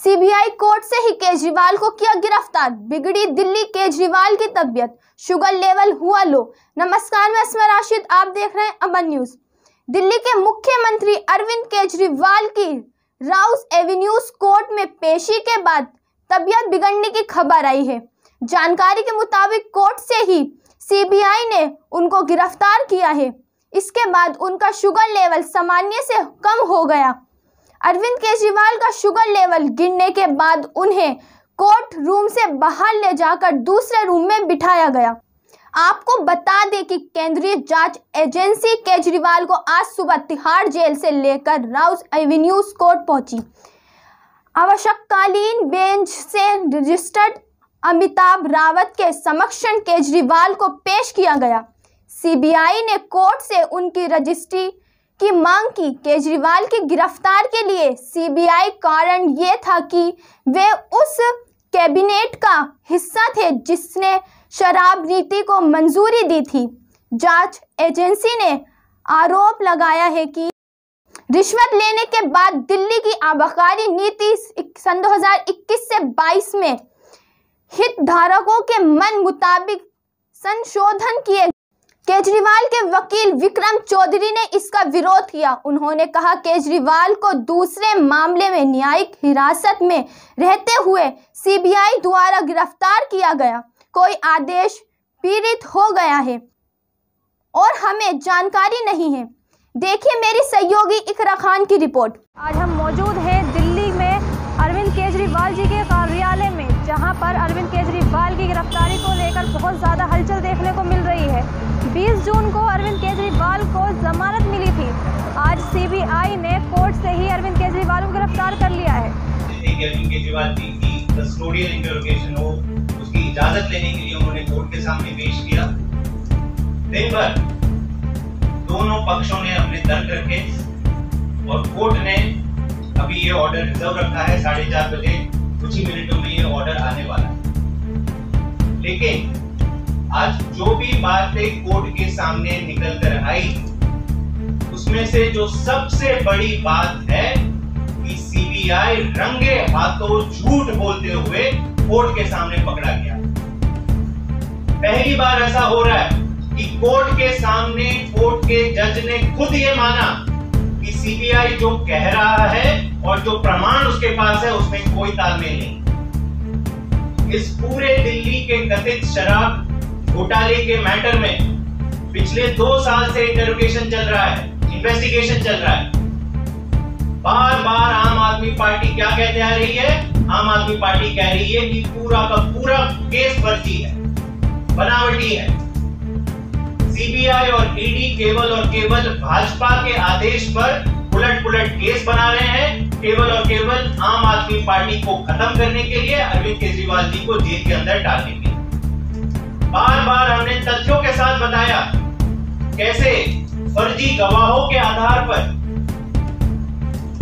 CBI court से ही केजरीवाल को किया गिरफ्तार, बिगड़ी दिल्ली केजरीवाल की तबीयत, शुगर लेवल हुआ लो। नमस्कार, मैं अस्मा राशिद, आप देख रहे हैं अमन न्यूज। दिल्ली के मुख्यमंत्री अरविंद केजरीवाल की राउस एवेन्यूज कोर्ट में पेशी के बाद तबीयत बिगड़ने की खबर आई है। जानकारी के मुताबिक कोर्ट से ही सीबीआई ने उनको गिरफ्तार किया है। इसके बाद उनका शुगर लेवल सामान्य से कम हो गया। अरविंद केजरीवाल का शुगर लेवल गिरने के बाद उन्हें कोर्ट रूम से बाहर ले जाकर दूसरे रूम में बिठाया गया। आपको बता दें कि केंद्रीय जांच एजेंसी केजरीवाल को आज सुबह तिहाड़ जेल से लेकर राउस एवेन्यूज कोर्ट पहुंची। आवश्यककालीन बेंच से रजिस्टर्ड अमिताभ रावत के समक्ष केजरीवाल को पेश किया गया। सीबीआई ने कोर्ट से उनकी रजिस्ट्री की मांग की। केजरीवाल की गिरफ्तार के लिए सीबीआई कारण ये था कि वे उस कैबिनेट का हिस्सा थे जिसने शराब नीति को मंजूरी दी थी। जांच एजेंसी ने आरोप लगाया है कि रिश्वत लेने के बाद दिल्ली की आबकारी नीति सन 2021 से 22 में हितधारकों के मन मुताबिक संशोधन किए। केजरीवाल के वकील विक्रम चौधरी ने इसका विरोध किया। उन्होंने कहा केजरीवाल को दूसरे मामले में न्यायिक हिरासत में रहते हुए सीबीआई द्वारा गिरफ्तार किया गया। कोई आदेश पीड़ित हो गया है और हमें जानकारी नहीं है। देखिए मेरी सहयोगी इकरा खान की रिपोर्ट। आज हम मौजूद हैं दिल्ली में अरविंद केजरीवाल जी के कार्यालय में, जहां पर अरविंद केजरीवाल की गिरफ्तारी को लेकर बहुत ज़्यादा हलचल देखने को मिल रही है। 20 जून को अरविंद केजरीवाल को जमानत मिली थी। आज सीबीआई ने कोर्ट से ही अरविंद केजरीवाल को गिरफ्तार कर लिया है। अरविंद केजरीवाल जी की कस्टोडियल इंटरोगेशन हो, उसकी इजाजत लेने के लिए उन्होंने कोर्ट के सामने पेश किया। दिन भर दोनों पक्षों ने अपने तर्क रखे और कोर्ट ने अभी ये ऑर्डर रिजर्व रखा है। 4:30 बजे कुछ ही मिनटों में ये ऑर्डर आने वाला है। लेकिन आज जो भी बातें कोर्ट के सामने निकल कर आई, उसमें से जो सबसे बड़ी बात है कि सीबीआई रंगे हाथों झूठ बोलते हुए कोर्ट के सामने पकड़ा गया। पहली बार ऐसा हो रहा है कि कोर्ट के सामने कोर्ट के जज ने खुद ये माना कि सीबीआई जो कह रहा है और जो प्रमाण उसके पास है उसमें कोई तालमेल नहीं। इस पूरे दिल्ली के कथित शराब घोटाले के मैटर में पिछले 2 साल से इंटरोगेशन चल रहा है, इन्वेस्टिगेशन चल रहा है। बार बार आम आदमी पार्टी क्या कहते आ रही है? आम आदमी पार्टी कह रही है कि पूरा का पूरा केस फर्जी है, बनावटी है। सीबीआई और ईडी केवल और केवल भाजपा के आदेश पर उलट केस बना रहे हैं, केवल और केवल आम आदमी पार्टी को खत्म करने के लिए, अरविंद केजरीवाल जी को जेल के अंदर डालने के लिए। बार बार हमने तथ्यों के साथ बताया कैसे फर्जी गवाहों के आधार पर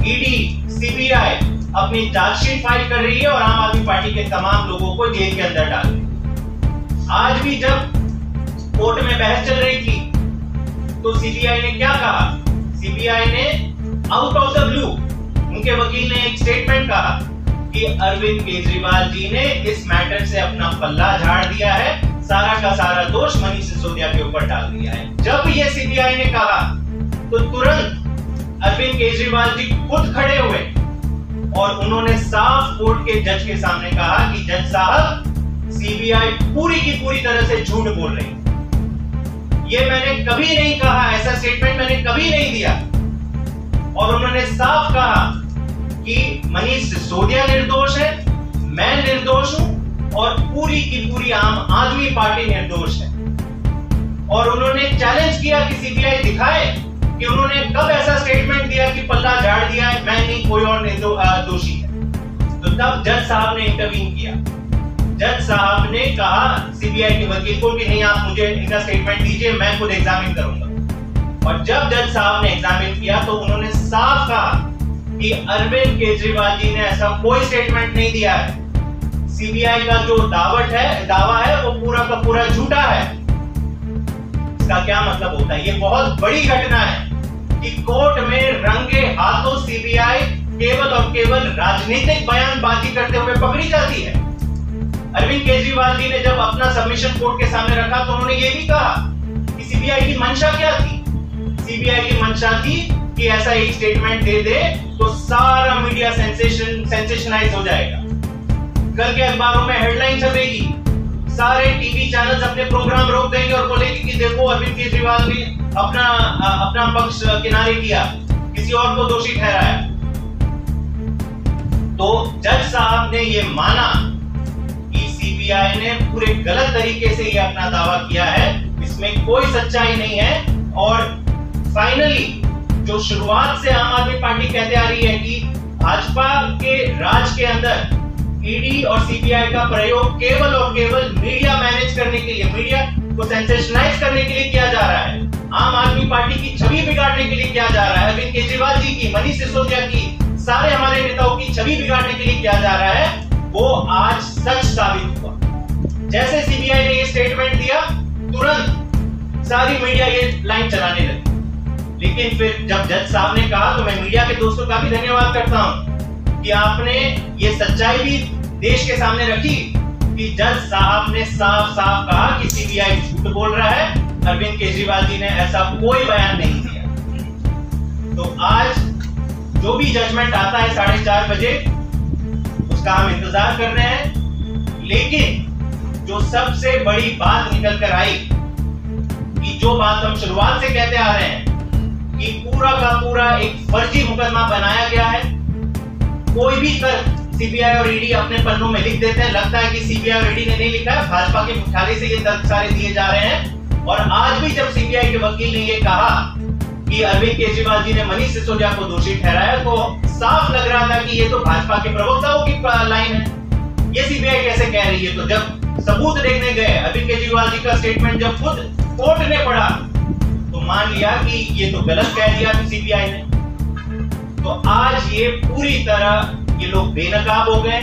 ईडी सीबीआई अपनी चार्जशीट फाइल कर रही है और आम आदमी पार्टी के तमाम लोगों को जेल के अंदर डाल रही है। आज भी जब कोर्ट में बहस चल रही थी तो सीबीआई ने क्या कहा? सीबीआई ने आउट ऑफ द ब्लू, उनके वकील ने एक स्टेटमेंट कहा कि अरविंद केजरीवाल जी ने इस मैटर से अपना पल्ला झाड़ दिया है, सारा का सारा दोष मनीष सिसोदिया के ऊपर डाल दिया है। जब ये सीबीआई ने कहा तो तुरंत अरविंद केजरीवाल जी खुद खड़े हुए और उन्होंने साफ कोर्ट के जज के सामने कहा कि जज साहब, सीबीआई पूरी की पूरी तरह से झूठ बोल रही है। ये मैंने कभी नहीं कहा, ऐसा स्टेटमेंट मैंने कभी नहीं दिया। और उन्होंने साफ कहा कि मनीष सिसोदिया निर्दोष है, मैं निर्दोष हूं और पूरी की पूरी आम आदमी पार्टी निर्दोष है। और उन्होंने चैलेंज किया कि सीबीआई दिखाए कि उन्होंने कब ऐसा स्टेटमेंट दिया कि पल्ला झाड़ दिया है, मैं नहीं, कोई और दोषी है। तो तब जज साहब ने इंटरवीन किया। जज साहब ने कहा सीबीआई के वकील को कि नहीं, आप मुझे इनका स्टेटमेंट दीजिए, मैं खुद एग्जामिन करूंगा। और जब जज साहब ने एग्जामिन किया तो उन्होंने साफ कहा कि अरविंद केजरीवाल जी ने ऐसा कोई स्टेटमेंट नहीं दिया है। सीबीआई का जो दावा है वो पूरा का पूरा झूठा है। इसका क्या मतलब होता है? ये बहुत बड़ी घटना है कि कोर्ट में रंगे हाथों सीबीआई केवल और केवल राजनीतिक बयानबाजी करते हुए पकड़ी जाती है। अरविंद केजरीवाल जी ने जब अपना सबमिशन कोर्ट के सामने रखा तो उन्होंने ये भी कहा कि सीबीआई की मंशा क्या थी। सीबीआई की मंशा थी कि ऐसा एक स्टेटमेंट दे दे तो सारा मीडिया सेंसेशनाइज हो जाएगा, कल के अखबारों में हेडलाइन छपेगी, सारे टीवी चैनल्स अपने प्रोग्राम रोक देंगे और बोलेंगे कि देखो अरविंद केजरीवाल ने अपना पक्ष किनारे किया, किसी और को दोषी ठहराया। तो जज साहब ने ये माना कि सीबीआई ने पूरे गलत तरीके से ये अपना दावा किया है, इसमें कोई सच्चाई नहीं है। और फाइनली जो शुरुआत से आम आदमी पार्टी कहते आ रही है कि भाजपा के राज के अंदर ईडी और सीबीआई का प्रयोग केवल और केवल मीडिया मैनेज करने के लिए, मीडिया को सेंसेशनाइज करने के लिए किया जा रहा है, आम आदमी पार्टी की छवि बिगाड़ने के लिए किया जा रहा है, अरविंद केजरीवाल जी की, मनीष सिसोदिया की, सारे हमारे नेताओं की छवि बिगाड़ने के लिए किया जा रहा है, वो आज सच साबित हुआ। जैसे सीबीआई ने ये स्टेटमेंट दिया, तुरंत सारी मीडिया ये लाइन चलाने लगी। लेकिन फिर जब जज साहब ने कहा तो मैं मीडिया के दोस्तों का भी धन्यवाद करता हूं कि आपने ये सच्चाई भी देश के सामने रखी कि जज साहब ने साफ साफ कहा कि सीबीआई झूठ बोल रहा है, अरविंद केजरीवाल जी ने ऐसा कोई बयान नहीं दिया। तो आज जो भी जजमेंट आता है 4:30 बजे, उसका हम इंतजार कर रहे हैं। लेकिन जो सबसे बड़ी बात निकल कर आई कि जो बात हम शुरुआत से कहते आ रहे हैं कि पूरा का पूरा एक फर्जी मुकदमा बनाया गया है। कोई भी तर्क सीबीआई और ईडी अपने पन्नों में लिख देते हैं, लगता है कि सीबीआई और ईडी ने नहीं लिखा है, भाजपा के मुख्यालय से ये तर्क सारे दिए जा रहे हैं। और आज भी जब सीबीआई के वकील ने ये कहा कि अरविंद केजरीवाल जी ने मनीष सिसोदिया को दोषी ठहराया, तो साफ लग रहा था कि ये तो भाजपा के प्रवक्ताओं की लाइन है। ये सीबीआई कैसे कह रही है? तो जब सबूत देखने गए, अरविंद केजरीवाल जी का स्टेटमेंट जब खुद कोर्ट ने पढ़ा तो मान लिया कि ये तो गलत कह दिया सीबीआई ने। तो आज ये पूरी तरह ये लोग बेनकाब हो गए।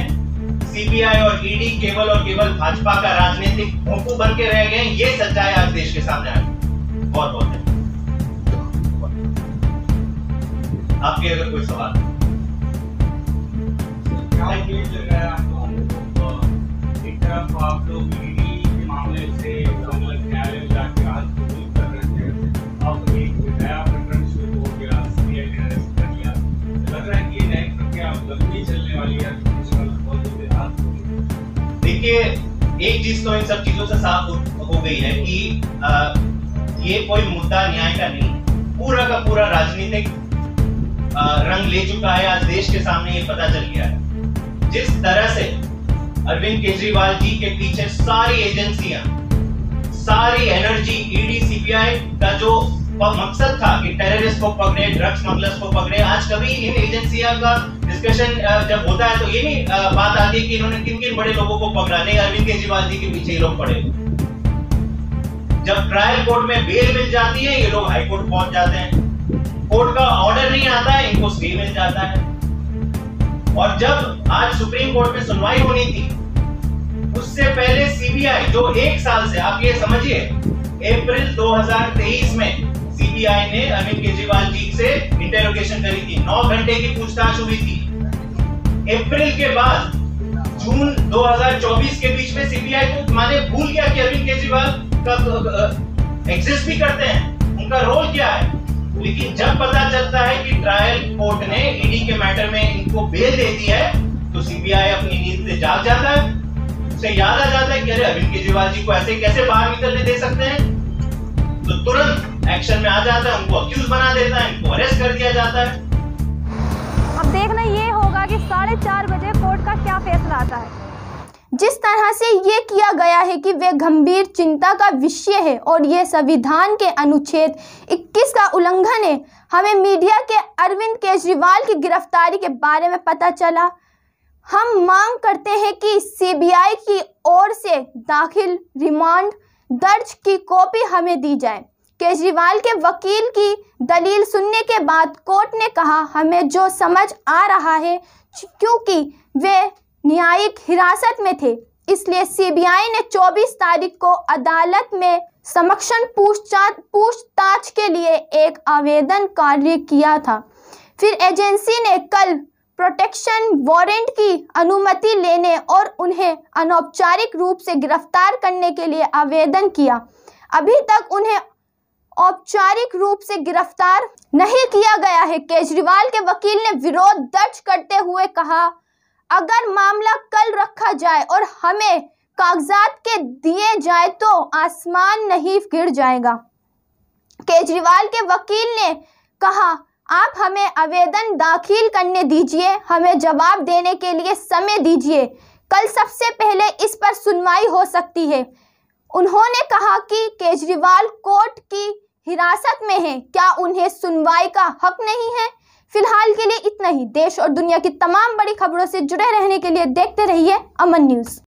सीबीआई और ईडी केवल और केवल भाजपा का राजनीतिक भोंपू बन के रह गए। ये सच्चाई आज देश के सामने आ गई। बहुत बहुत आपके अगर कोई सवाल एक तरफ आप लोग ईडी के मामले से न्यायालय में जाकर आज कर रहे थे, अब एक नया प्रकरण शुरू हो गया, सीबीआई ने अरेस्ट कर लिया। लग रहा है कि ये नई प्रक्रिया लंबी चलने वाली है। देखिए, एक चीज तो इन सब चीजों से साफ हो गई है कि ये कोई मुद्दा न्याय का नहीं, पूरा का पूरा राजनीतिक रंग ले चुका है। आज देश के सामने ये पता चल गया है जिस तरह से अरविंद केजरीवाल जी के पीछे सारी एजेंसियां, सारी एनर्जी, ईडी सीबीआई का जो मकसद था कि टेररिस्ट को पकड़े, ड्रग्स स्मगलर्स को पकड़े, आज कभी इन एजेंसियों का डिस्कशन जब होता है तो ये नहीं बात आती कि इन्होंने किन किन बड़े लोगों को पकड़ा। नहीं, अरविंद केजरीवाल जी के पीछे ये लोग पड़े। जब ट्रायल कोर्ट में बेल मिल जाती है, ये लोग हाई कोर्ट पहुंच जाते हैं। कोर्ट का ऑर्डर नहीं आता है, इनको स्टे मिल जाता है। और जब आज सुप्रीम कोर्ट में सुनवाई होनी थी, उससे पहले सीबीआई जो 1 साल से, आप ये समझिए, अप्रैल 2023 में सीबीआई ने अरविंद केजरीवाल जी से इंटेरोगेशन करी थी, 9 घंटे की पूछताछ हुई थी। अप्रैल के बाद जून 2024 के बीच में सीबीआई को माने भूल गया कि अरविंद केजरीवाल का एग्जिस्ट भी करते हैं, उनका रोल क्या है। लेकिन जब पता चलता है कि ट्रायल कोर्ट ने ईडी के मैटर में इनको बेल दे दी है, तो सीबीआई अपनी नींद से जाग जाता है। उसे याद आ जाता है कि अरे अरविंद केजरीवाल जी को ऐसे कैसे बाहर निकलने दे सकते हैं, तो तुरंत एक्शन में आ जाता है, उनको अक्यूज बना देता है, इनको अरेस्ट कर दिया जाता है। अब देखना ये होगा कि 4:30 बजे कोर्ट का क्या फैसला आता है। जिस तरह से ये किया गया है कि वे गंभीर चिंता का विषय है और ये संविधान के अनुच्छेद 21 का उल्लंघन है। हमें मीडिया के अरविंद केजरीवाल की गिरफ्तारी के बारे में पता चला। हम मांग करते हैं कि सीबीआई की ओर से दाखिल रिमांड दर्ज की कॉपी हमें दी जाए। केजरीवाल के वकील की दलील सुनने के बाद कोर्ट ने कहा, हमें जो समझ आ रहा है, क्योंकि वे न्यायिक हिरासत में थे, इसलिए सीबीआई ने 24 तारीख को अदालत में समक्षन पूछताछ के लिए एक आवेदन कार्य किया था। फिर एजेंसी ने कल प्रोटेक्शन वारंट की अनुमति लेने और उन्हें अनौपचारिक रूप से गिरफ्तार करने के लिए आवेदन किया। अभी तक उन्हें औपचारिक रूप से गिरफ्तार नहीं किया गया है। केजरीवाल के वकील ने विरोध दर्ज करते हुए कहा, अगर मामला कल रखा जाए और हमें कागजात के दिए जाए तो आसमान नहीं गिर जाएगा। केजरीवाल के वकील ने कहा, आप हमें आवेदन दाखिल करने दीजिए, हमें जवाब देने के लिए समय दीजिए, कल सबसे पहले इस पर सुनवाई हो सकती है। उन्होंने कहा कि केजरीवाल कोर्ट की हिरासत में हैं, क्या उन्हें सुनवाई का हक नहीं है? फिलहाल के लिए इतना ही। देश और दुनिया की तमाम बड़ी खबरों से जुड़े रहने के लिए देखते रहिए अमन न्यूज़।